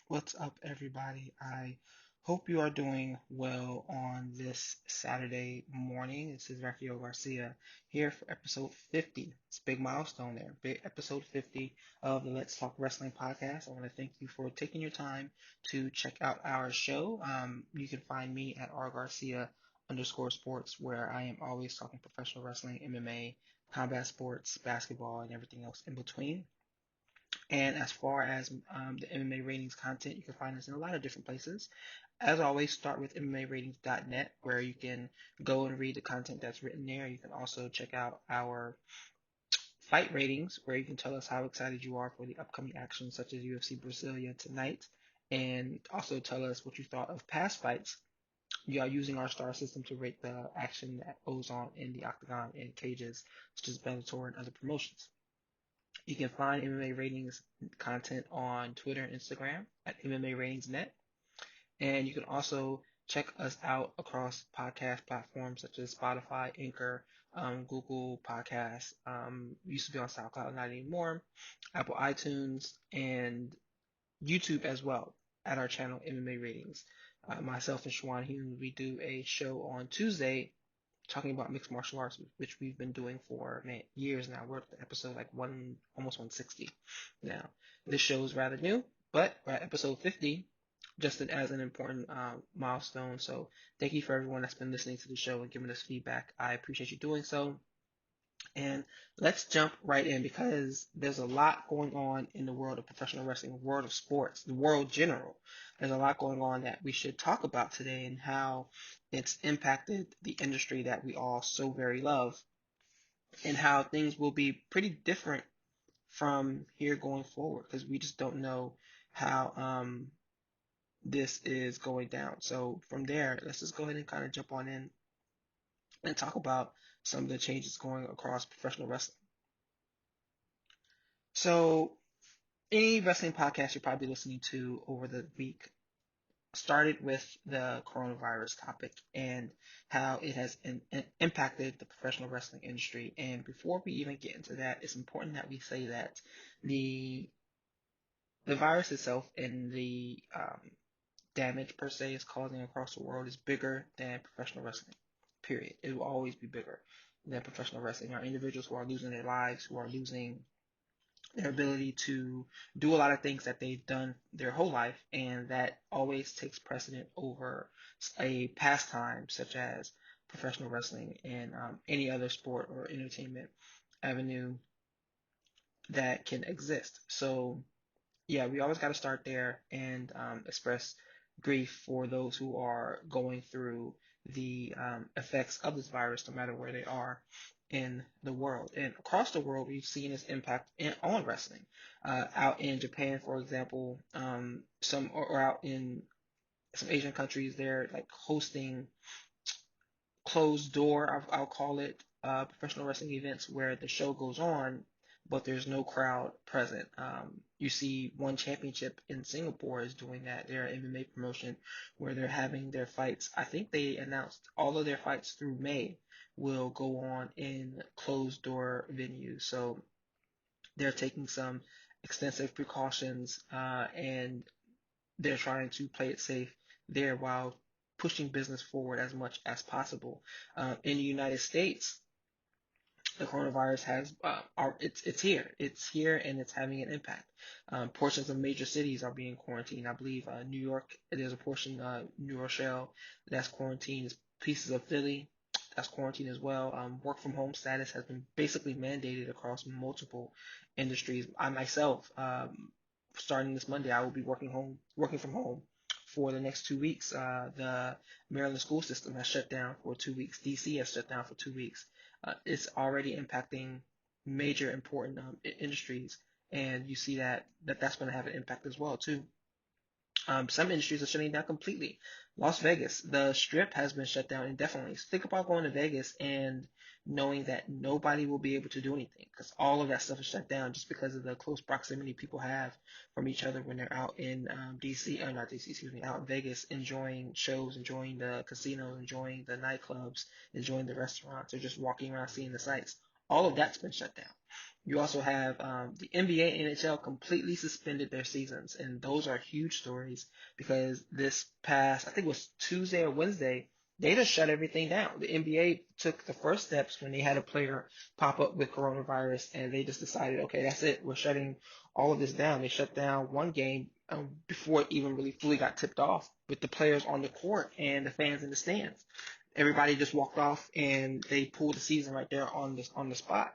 What's up, everybody? I hope you are doing well on this Saturday morning. This is Raphael Garcia here for episode 50. It's a big milestone there. Big episode 50 of the Let's Talk Wrestling podcast. I want to thank you for taking your time to check out our show. You can find me at rgarcia_sports, where I am always talking professional wrestling, MMA, combat sports, basketball, and everything else in between. And as far as the MMA ratings content, you can find us in a lot of different places. As always, start with MMAratings.net, where you can go and read the content that's written there. You can also check out our fight ratings, where you can tell us how excited you are for the upcoming action, such as UFC Brasilia tonight, and also tell us what you thought of past fights. You are using our star system to rate the action that goes on in the octagon and cages, such as Bellator and other promotions. You can find MMA Ratings content on Twitter and Instagram at MMA Ratings Net. And you can also check us out across podcast platforms such as Spotify, Anchor, Google Podcasts, used to be on SoundCloud, not anymore, Apple iTunes, and YouTube as well at our channel MMA Ratings. Myself and Shwan Hume, we do a show on Tuesday talking about mixed martial arts, which we've been doing for years now. We're at episode like almost 160 now. This show is rather new, but we're at episode 50, just as an important milestone. So thank you for everyone that's been listening to the show and giving us feedback. I appreciate you doing so. And let's jump right in because there's a lot going on in the world of professional wrestling, the world of sports, the world general. There's a lot going on that we should talk about today and how it's impacted the industry that we all so very love and how things will be pretty different from here going forward because we just don't know how this is going down. So from there, let's just go ahead and kind of jump on in and talk about some of the changes going across professional wrestling. So any wrestling podcast you're probably listening to over the week started with the coronavirus topic and how it has impacted the professional wrestling industry. And before we even get into that, it's important that we say that the the virus itself and the damage per se is causing across the world is bigger than professional wrestling. Period. It will always be bigger than professional wrestling. There are individuals who are losing their lives, who are losing their ability to do a lot of things that they've done their whole life, and that always takes precedent over a pastime such as professional wrestling and any other sport or entertainment avenue that can exist. So, yeah, we always got to start there and express grief for those who are going through the effects of this virus, no matter where they are in the world. And across the world, we've seen its impact on wrestling. Out in Japan, for example, some or out in some Asian countries, they're like hosting closed door, I'll call it, professional wrestling events where the show goes on, but there's no crowd present. You see, One Championship in Singapore is doing that. They're an MMA promotion where they're having their fights. I think they announced all of their fights through May will go on in closed door venues. So they're taking some extensive precautions and they're trying to play it safe there while pushing business forward as much as possible. In the United States, the coronavirus has it's here and it's having an impact. Portions of major cities are being quarantined. I believe New York, there's a portion New Rochelle that's quarantined. Pieces of Philly that's quarantined as well. Work from home status has been basically mandated across multiple industries. I myself, starting this Monday, I will be working from home for the next 2 weeks. The Maryland school system has shut down for 2 weeks. DC has shut down for 2 weeks. It's already impacting major important industries, and you see that's going to have an impact as well too. Some industries are shutting down completely. Las Vegas, the strip has been shut down indefinitely. So think about going to Vegas and knowing that nobody will be able to do anything because all of that stuff is shut down just because of the close proximity people have from each other when they're out in DC, or not DC, excuse me, out in Vegas enjoying shows, enjoying the casinos, enjoying the nightclubs, enjoying the restaurants, or just walking around seeing the sights. All of that's been shut down. You also have the NBA and NHL completely suspended their seasons, and those are huge stories because this past, I think it was Tuesday or Wednesday, they just shut everything down. The NBA took the first steps when they had a player pop up with coronavirus, and they just decided, okay, that's it. We're shutting all of this down. They shut down one game before it even really fully got tipped off with the players on the court and the fans in the stands. Everybody just walked off and they pulled the season right there on the spot.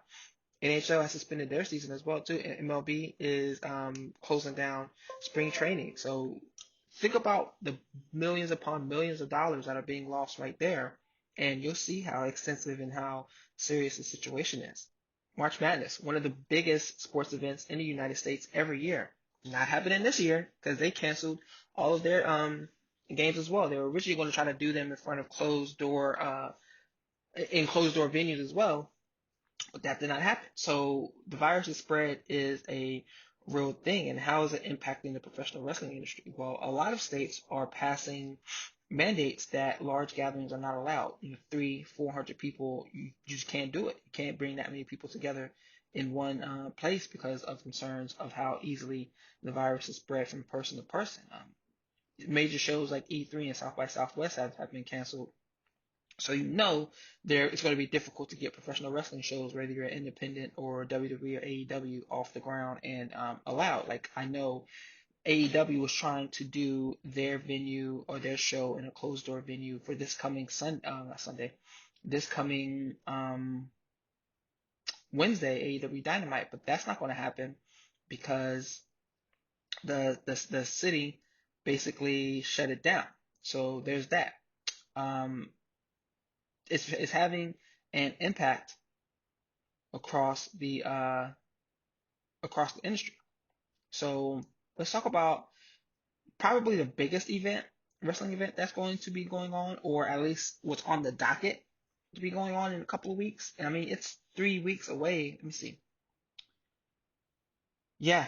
NHL has suspended their season as well too. And MLB is closing down spring training. So think about the millions upon millions of dollars that are being lost right there, and you'll see how extensive and how serious the situation is. March Madness, one of the biggest sports events in the United States every year, not happening this year because they canceled all of their games as well. They were originally going to try to do them in front of closed door venues as well, but that did not happen. So the virus's spread is a real thing. And how is it impacting the professional wrestling industry? Well, a lot of states are passing mandates that large gatherings are not allowed. You know, 400 people, you just can't do it. You can't bring that many people together in one place because of concerns of how easily the virus is spread from person to person. Major shows like E3 and South by Southwest have been canceled, so you know there it's going to be difficult to get professional wrestling shows, whether you're independent or WWE or AEW, off the ground and allowed. Like I know AEW was trying to do their venue or their show in a closed door venue for this coming not Sunday, this coming Wednesday, AEW Dynamite, but that's not going to happen because the city basically shut it down. So there's that. Um, it's having an impact across the industry. So let's talk about probably the biggest wrestling event that's going to be going on, or at least what's on the docket to be going on in a couple of weeks. And I mean, it's 3 weeks away. Let me see. Yeah,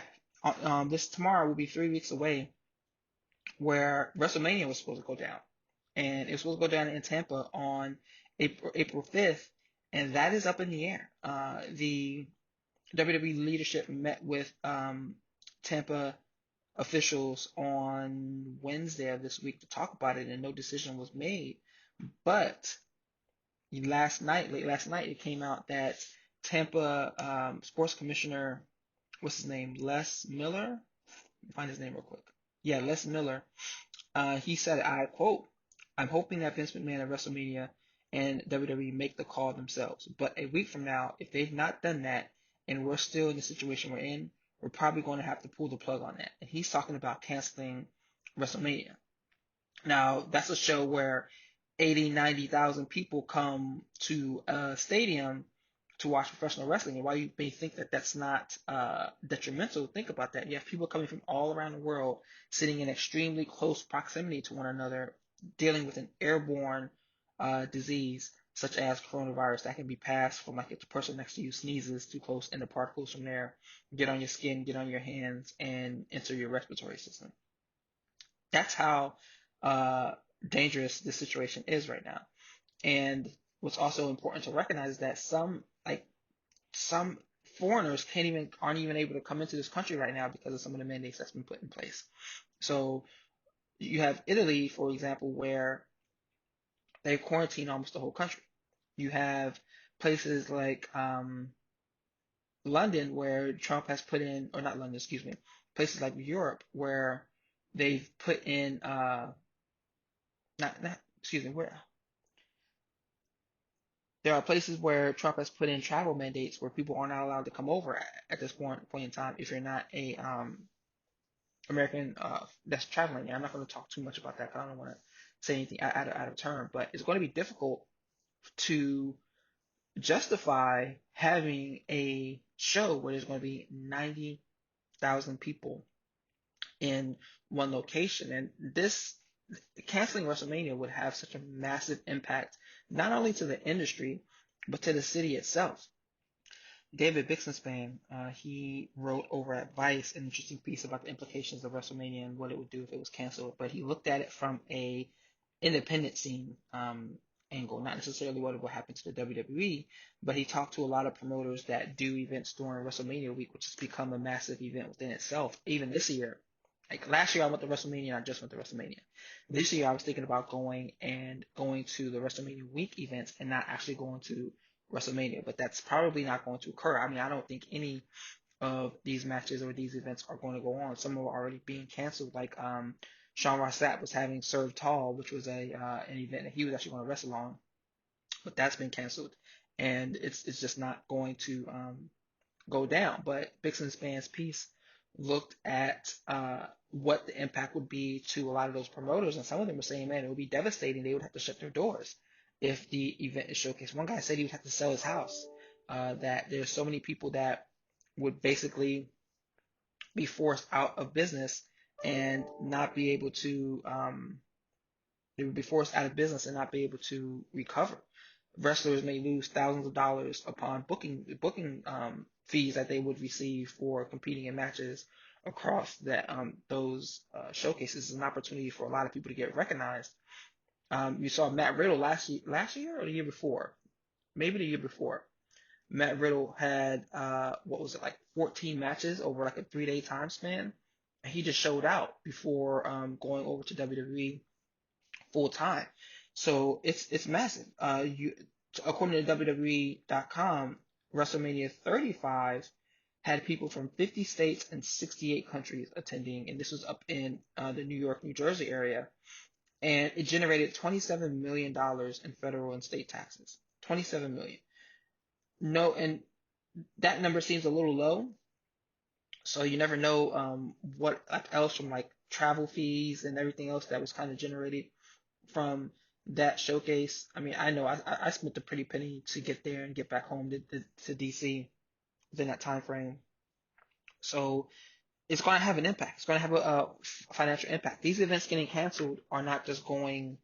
this tomorrow will be 3 weeks away, where WrestleMania was supposed to go down, and it was supposed to go down in Tampa on April 5th, and that is up in the air. The WWE leadership met with Tampa officials on Wednesday of this week to talk about it, and no decision was made. But late last night, it came out that Tampa sports commissioner, what's his name, Les Miller? Let me find his name real quick. Yeah, Les Miller. He said, I quote, I'm hoping that Vince McMahon at WrestleMania and WWE make the call themselves. But a week from now, if they've not done that and we're still in the situation we're in, we're probably going to have to pull the plug on that. And he's talking about canceling WrestleMania. Now, that's a show where 80, 90,000 people come to a stadium to watch professional wrestling. And while you may think that that's not detrimental, think about that. You have people coming from all around the world, sitting in extremely close proximity to one another, dealing with an airborne disease such as coronavirus that can be passed from, like, if the person next to you sneezes too close and the particles from there get on your skin, get on your hands, and enter your respiratory system. That's how uh, dangerous this situation is right now. And what's also important to recognize is that some foreigners aren't even able to come into this country right now because of some of the mandates that's been put in place. So you have Italy, for example, where they quarantine almost the whole country. You have places like London where Trump has put in, or not London, excuse me, places like Europe where they've put in not excuse me, where there are places where Trump has put in travel mandates where people are not allowed to come over at this point in time if you're not a American that's traveling. I'm not going to talk too much about that because I don't want to say anything out of turn, but it's going to be difficult to justify having a show where there's going to be 90,000 people in one location. And this canceling WrestleMania would have such a massive impact, not only to the industry, but to the city itself. David Bixenspan, he wrote over at Vice an interesting piece about the implications of WrestleMania and what it would do if it was canceled. But he looked at it from a independent scene. angle, not necessarily what will happen to the WWE, but he talked to a lot of promoters that do events during WrestleMania week, which has become a massive event within itself. Even this year, like last year, I went to WrestleMania, and I just went to WrestleMania. This year, I was thinking about going to the WrestleMania week events and not actually going to WrestleMania, but that's probably not going to occur. I mean, I don't think any of these matches or these events are going to go on. Some are already being canceled, like Sean Ross Sapp was having Serve Tall, which was a an event that he was actually going to wrestle on, but that's been canceled, and it's just not going to go down. But Bixen's fans piece looked at what the impact would be to a lot of those promoters, and some of them were saying, man, it would be devastating. They would have to shut their doors if the event is showcased. One guy said he would have to sell his house. That there's so many people that would basically be forced out of business and not be able to they would be forced out of business and not be able to recover. Wrestlers may lose thousands of dollars upon booking fees that they would receive for competing in matches across that those showcases. Is an opportunity for a lot of people to get recognized. You saw Matt Riddle last year or the year before, maybe the year before. Matt Riddle had what was it, like 14 matches over like a 3 day time span, and he just showed out before going over to WWE full time. So it's massive. According to WWE.com, WrestleMania 35 had people from 50 states and 68 countries attending, and this was up in the New York, New Jersey area, and it generated $27 million in federal and state taxes. 27 million. No, and that number seems a little low. So you never know what like else from like travel fees and everything else that was kind of generated from that showcase. I mean, I know I spent a pretty penny to get there and get back home to DC within that time frame. So it's going to have an impact. It's going to have a financial impact. These events getting canceled are not going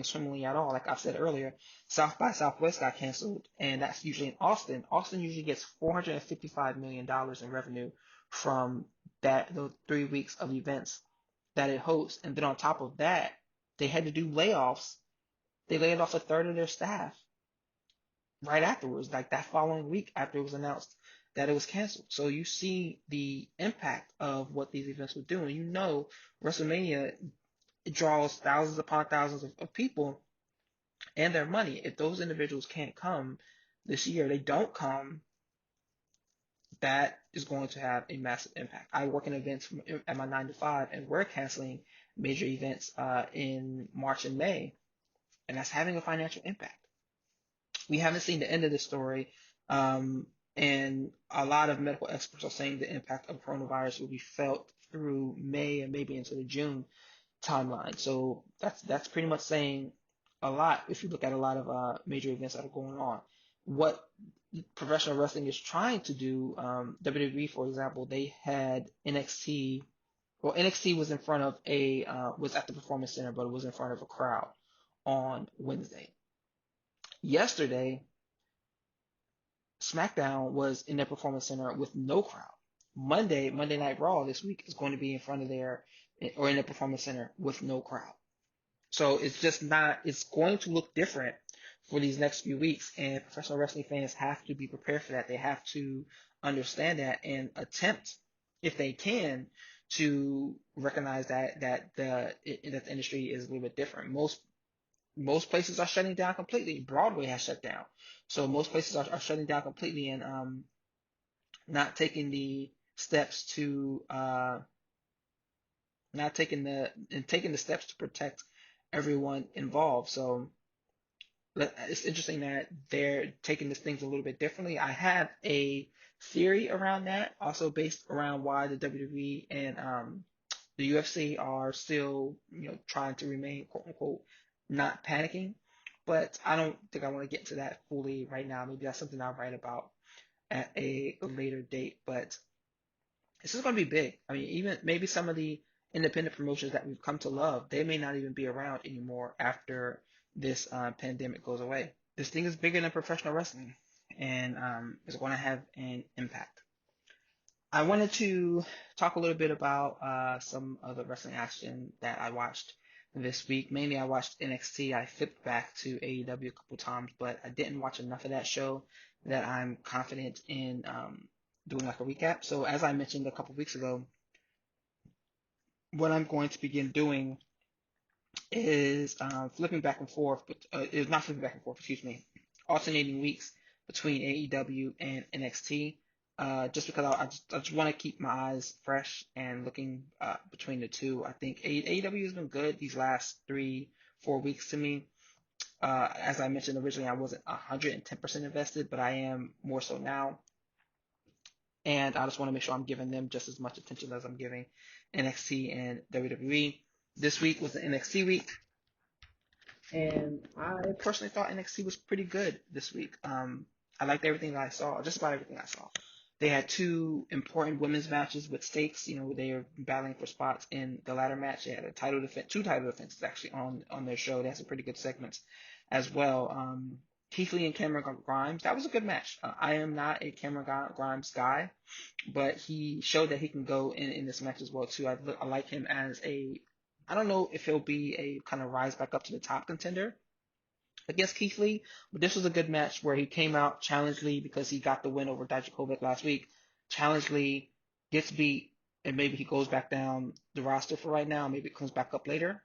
swimmingly at all. Like I said earlier, South by Southwest got canceled, and that's usually in Austin. Austin usually gets $455 million in revenue from those 3 weeks of events that it hosts, and then on top of that, they had to do layoffs. They laid off a third of their staff right afterwards, like that following week after it was announced that it was canceled. So you see the impact of what these events would do, and you know WrestleMania it draws thousands upon thousands of people and their money. If those individuals can't come this year, they don't come, that is going to have a massive impact. I work in events at my 9 to 5, and we're canceling major events in March and May, and that's having a financial impact. We haven't seen the end of this story, and a lot of medical experts are saying the impact of coronavirus will be felt through May and maybe into the June timeline. So that's pretty much saying a lot if you look at a lot of major events that are going on. What professional wrestling is trying to do, WWE, for example, they had NXT. Well, NXT was in front of was at the Performance Center, but it was in front of a crowd on Wednesday. Yesterday, SmackDown was in their Performance Center with no crowd. Monday Night Raw this week is going to be in front of or in the Performance Center with no crowd. So it's just not, it's going to look different for these next few weeks, and professional wrestling fans have to be prepared for that. They have to understand that and attempt, if they can, to recognize that the industry is a little bit different. Most places are shutting down completely. Broadway has shut down, so most places are shutting down completely and not taking the steps to taking the steps to protect everyone involved. So it's interesting that they're taking these things a little bit differently. I have a theory around that, also based around why the WWE and the UFC are still, trying to remain quote unquote not panicking. But I don't think I want to get to that fully right now. Maybe that's something I'll write about at a later date. But this is going to be big. I mean, even maybe some of the independent promotions that we've come to love, they may not even be around anymore after this pandemic goes away. This thing is bigger than professional wrestling, and it's going to have an impact. I wanted to talk a little bit about some of the wrestling action that I watched this week. Mainly, I watched NXT. I flipped back to AEW a couple times, but I didn't watch enough of that show that I'm confident in doing like a recap. So, as I mentioned a couple weeks ago, what I'm going to begin doing is flipping back and forth, but is not flipping back and forth, excuse me, alternating weeks between AEW and NXT. Just because I just want to keep my eyes fresh and looking between the two. I think AEW has been good these last 3, 4 weeks to me. As I mentioned originally, I wasn't 110% invested, but I am more so now. And I just want to make sure I'm giving them just as much attention as I'm giving NXT and WWE. This week was the NXT week. And I personally thought NXT was pretty good this week. I liked everything that I saw, just about everything I saw. They had two important women's matches with stakes. You know, they were battling for spots in the ladder match. They had a title defense, two title defenses actually on their show. They had some pretty good segments as well. Keith Lee and Cameron Grimes, that was a good match. I am not a Cameron Grimes guy, but he showed that he can go in this match as well too. I like him as a, I don't know if he'll be a kind of rise back up to the top contender against Keith Lee, but this was a good match where he came out, challenged Lee because he got the win over Dijakovic last week. Challenged Lee, gets beat, and maybe he goes back down the roster for right now. Maybe it comes back up later.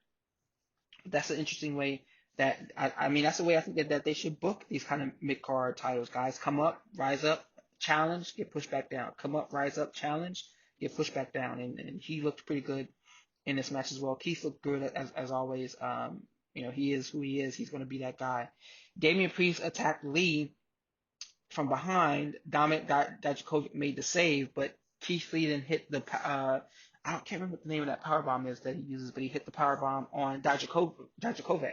But that's an interesting way that I mean that's the way I think that they should book these kind of mid card titles. Guys come up, rise up, challenge, get pushed back down. Come up, rise up, challenge, get pushed back down. And he looked pretty good in this match as well. Keith looked good as always. You know, he is who he is. He's going to be that guy. Damian Priest attacked Lee from behind. Dominic Dijakovic made the save, but Keith Lee then hit the I can't remember what the name of that power bomb is that he uses, but he hit the power bomb on Dijakovic.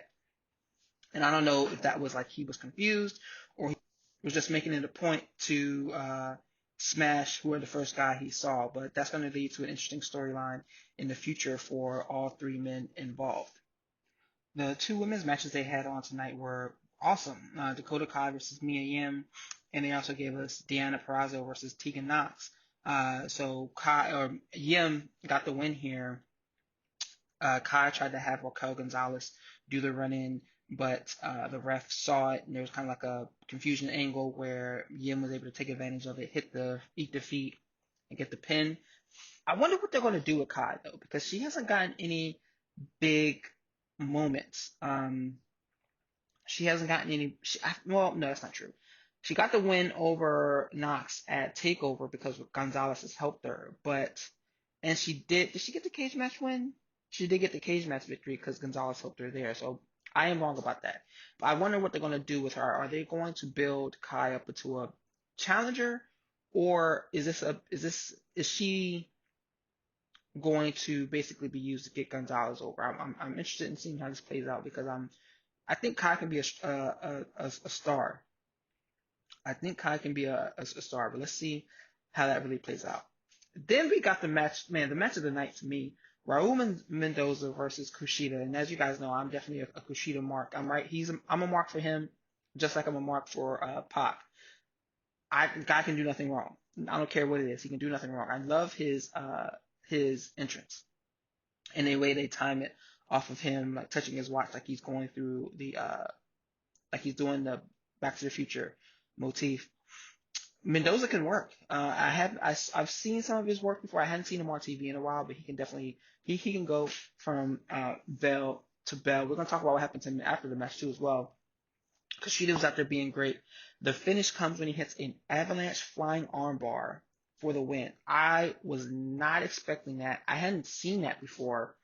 And I don't know if that was like he was confused or he was just making it a point to smash who the first guy he saw. But that's going to lead to an interesting storyline in the future for all three men involved. The two women's matches they had on tonight were awesome. Dakota Kai versus Mia Yim, and they also gave us Deanna Purrazzo versus Tegan Knox. So Kai or Yim got the win here. Kai tried to have Raquel Gonzalez do the run in, but the ref saw it, and there was kind of like a confusion angle where Yim was able to take advantage of it, eat the feet, and get the pin. I wonder what they're going to do with Kai though, because she hasn't gotten any big moments. She hasn't gotten any. Well, no, that's not true. She got the win over Knox at Takeover because Gonzalez has helped her, but and she did. Did she get the cage match win? She did get the cage match victory because Gonzalez helped her there. So I am wrong about that. But I wonder what they're going to do with her. Are they going to build Kai up into a challenger, or is she going to basically be used to get Gonzalez over? I'm interested in seeing how this plays out because I think Kai can be a star. I think Kai can be a star, but let's see how that really plays out. Then we got the match, man, the match of the night to me, Raul Mendoza versus Kushida. And as you guys know, I'm definitely a Kushida mark. I'm right. I'm a mark for him, just like I'm a mark for Pac. Guy can do nothing wrong. I don't care what it is. He can do nothing wrong. I love his entrance and the way they time it off of him like touching his watch, like he's going through the like he's doing the Back to the Future motif. Mendoza can work. I've seen some of his work before. I hadn't seen him on TV in a while, but he can definitely he can go from bell to bell. We're gonna talk about what happened to him after the match too as well. Kushida was out there being great. The finish comes when he hits an avalanche flying armbar for the win. I was not expecting that. I hadn't seen that before,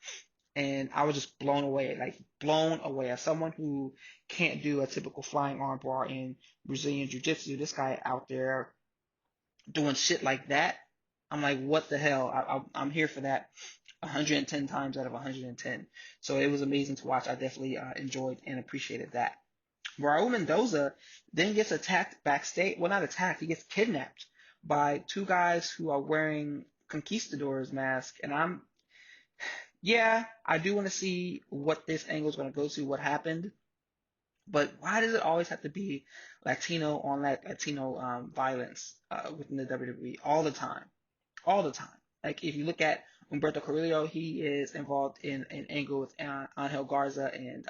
and I was just blown away, like blown away. As someone who can't do a typical flying armbar in Brazilian Jiu-Jitsu, this guy out there doing shit like that, I'm like, what the hell? I'm here for that 110 times out of 110. So it was amazing to watch. I definitely enjoyed and appreciated that. Raul Mendoza then gets attacked backstage. Well, not attacked. He gets kidnapped by two guys who are wearing conquistadors masks, and yeah, I do want to see what this angle is going to go to, what happened. But why does it always have to be Latino on Latino violence within the WWE all the time? All the time. Like if you look at Humberto Carrillo, he is involved in an angle with Angel Garza and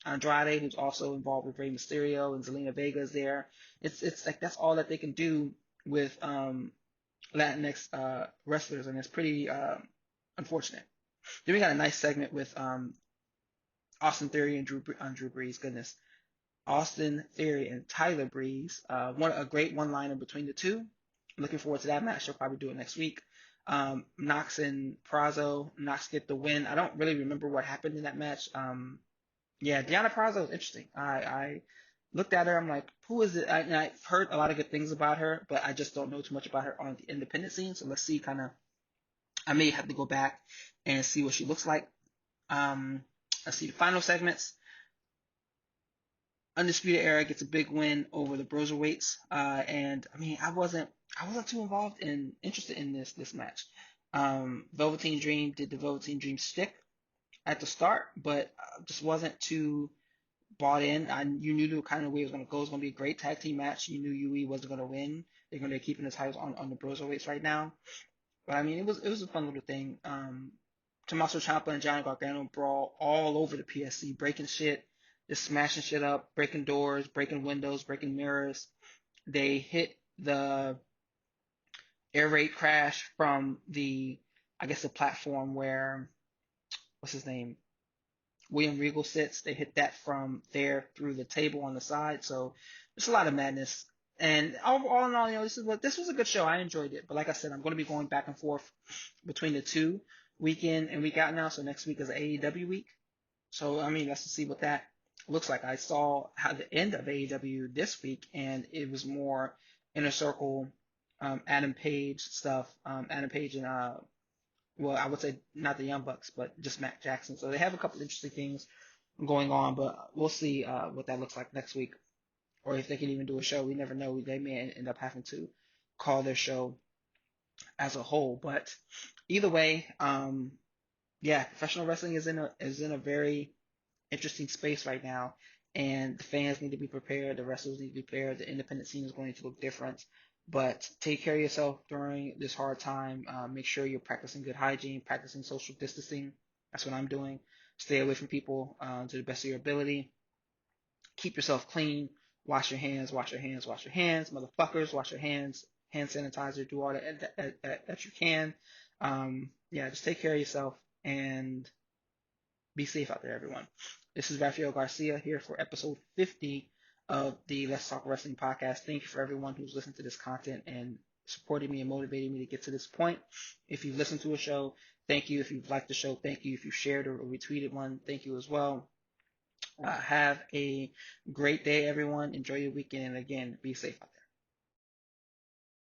Andrade, who's also involved with Rey Mysterio, and Zelina Vega is there. It's like that's all that they can do with Latinx wrestlers, and it's pretty unfortunate. Then we got a nice segment with Austin Theory and Drew Brees. Goodness, Austin Theory and Tyler Breeze. A great one-liner between the two. Looking forward to that match. They'll probably do it next week. Knox and Prazo. Knox get the win. I don't really remember what happened in that match. Yeah, Deanna Prazo was interesting. I looked at her. I'm like, who is it? I've heard a lot of good things about her, but I just don't know too much about her on the independent scene. So let's see. Kind of, I may have to go back and see what she looks like. Um, let's see the final segments. Undisputed Era gets a big win over the Broserweights. And I mean, I wasn't too involved and interested in this match. Velveteen Dream did the Velveteen Dream stick at the start, but just wasn't too bought in. You knew the kind of way it was going to go. It was going to be a great tag team match. You knew UE wasn't going to win. They're going to be keeping the titles on the Broserweights right now. But I mean, it was a fun little thing. Tommaso Ciampa and Johnny Gargano brawl all over the PSC, breaking shit, just smashing shit up, breaking doors, breaking windows, breaking mirrors. They hit the air raid crash from I guess, the platform where, what's his name? William Regal sits. They hit that from there through the table on the side. So there's a lot of madness. And all in all, this was a good show. I enjoyed it. But like I said, I'm going to be going back and forth between the two, week in and week out now. So next week is AEW week. So I mean, let's see what that looks like. I saw how the end of AEW this week, and it was more inner circle, Adam Page stuff. Adam Page and well, I would say not the Young Bucks, but just Matt Jackson. So they have a couple interesting things going on, but we'll see what that looks like next week, or if they can even do a show. We never know. They may end up having to call their show as a whole. But either way, yeah, professional wrestling is in a very interesting space right now, and the fans need to be prepared. The wrestlers need to be prepared. The independent scene is going to look different. But take care of yourself during this hard time. Make sure you're practicing good hygiene, practicing social distancing. That's what I'm doing. Stay away from people to the best of your ability. Keep yourself clean. Wash your hands, wash your hands, wash your hands. Motherfuckers, wash your hands. Hand sanitizer, do all that you can. Yeah, just take care of yourself and be safe out there, everyone. This is Raphael Garcia here for episode 50 of the Let's Talk Wrestling podcast. Thank you for everyone who's listened to this content and supporting me and motivating me to get to this point. If you've listened to a show, thank you. If you've liked the show, thank you. If you shared or retweeted one, thank you as well. Have a great day, everyone. Enjoy your weekend. And again, be safe out there.